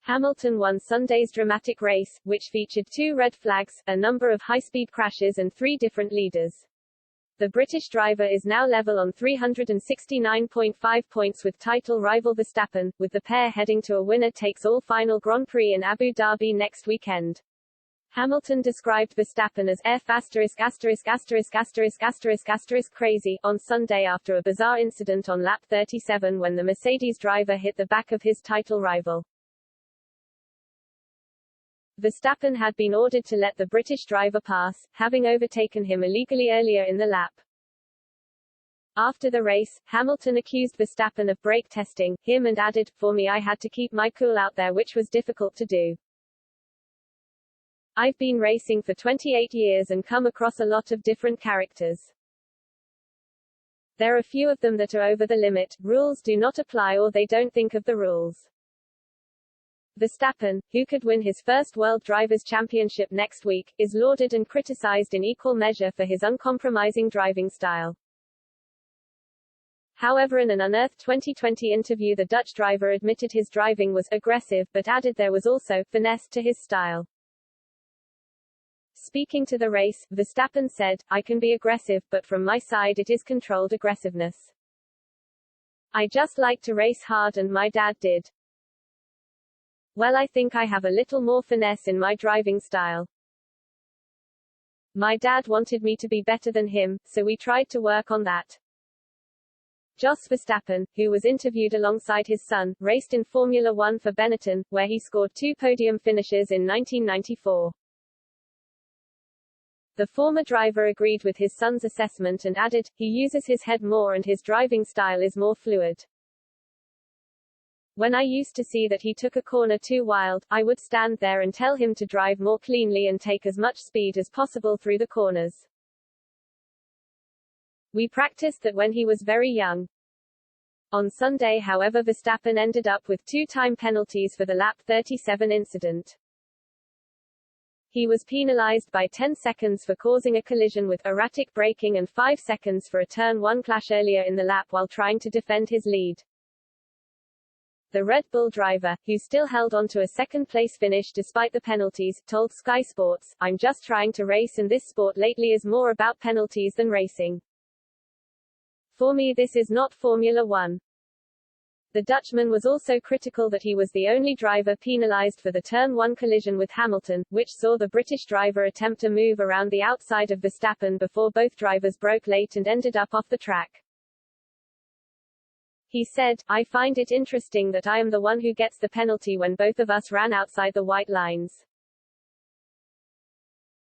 Hamilton won Sunday's dramatic race, which featured 2 red flags, a number of high-speed crashes and 3 different leaders. The British driver is now level on 369.5 points with title rival Verstappen, with the pair heading to a winner-takes-all final Grand Prix in Abu Dhabi next weekend. Hamilton described Verstappen as crazy on Sunday after a bizarre incident on lap 37 when the Mercedes driver hit the back of his title rival. Verstappen had been ordered to let the British driver pass, having overtaken him illegally earlier in the lap. After the race, Hamilton accused Verstappen of brake testing him and added, "For me, I had to keep my cool out there, which was difficult to do. I've been racing for 28 years and come across a lot of different characters. There are few of them that are over the limit, rules do not apply or they don't think of the rules." Verstappen, who could win his first World Drivers' Championship next week, is lauded and criticized in equal measure for his uncompromising driving style. However, in an unearthed 2020 interview, the Dutch driver admitted his driving was aggressive but added there was also finesse to his style. Speaking to the race, Verstappen said, "I can be aggressive, but from my side it is controlled aggressiveness. I just like to race hard and my dad did. Well, I think I have a little more finesse in my driving style. My dad wanted me to be better than him, so we tried to work on that." Jos Verstappen, who was interviewed alongside his son, raced in Formula One for Benetton, where he scored 2 podium finishes in 1994. The former driver agreed with his son's assessment and added, "He uses his head more and his driving style is more fluid. When I used to see that he took a corner too wild, I would stand there and tell him to drive more cleanly and take as much speed as possible through the corners. We practiced that when he was very young." On Sunday, however, Verstappen ended up with 2 time penalties for the lap 37 incident. He was penalized by 10 seconds for causing a collision with erratic braking and 5 seconds for a turn 1 clash earlier in the lap while trying to defend his lead. The Red Bull driver, who still held on to a second-place finish despite the penalties, told Sky Sports, "I'm just trying to race and this sport lately is more about penalties than racing. For me, this is not Formula One." The Dutchman was also critical that he was the only driver penalized for the Turn 1 collision with Hamilton, which saw the British driver attempt a move around the outside of Verstappen before both drivers broke late and ended up off the track. He said, "I find it interesting that I am the one who gets the penalty when both of us ran outside the white lines.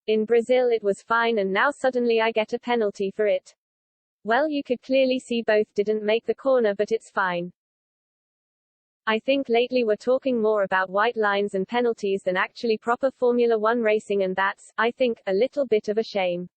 In Brazil it was fine and now suddenly I get a penalty for it. Well, you could clearly see both didn't make the corner, but it's fine. I think lately we're talking more about white lines and penalties than actually proper Formula One racing, and that's, I think, a little bit of a shame."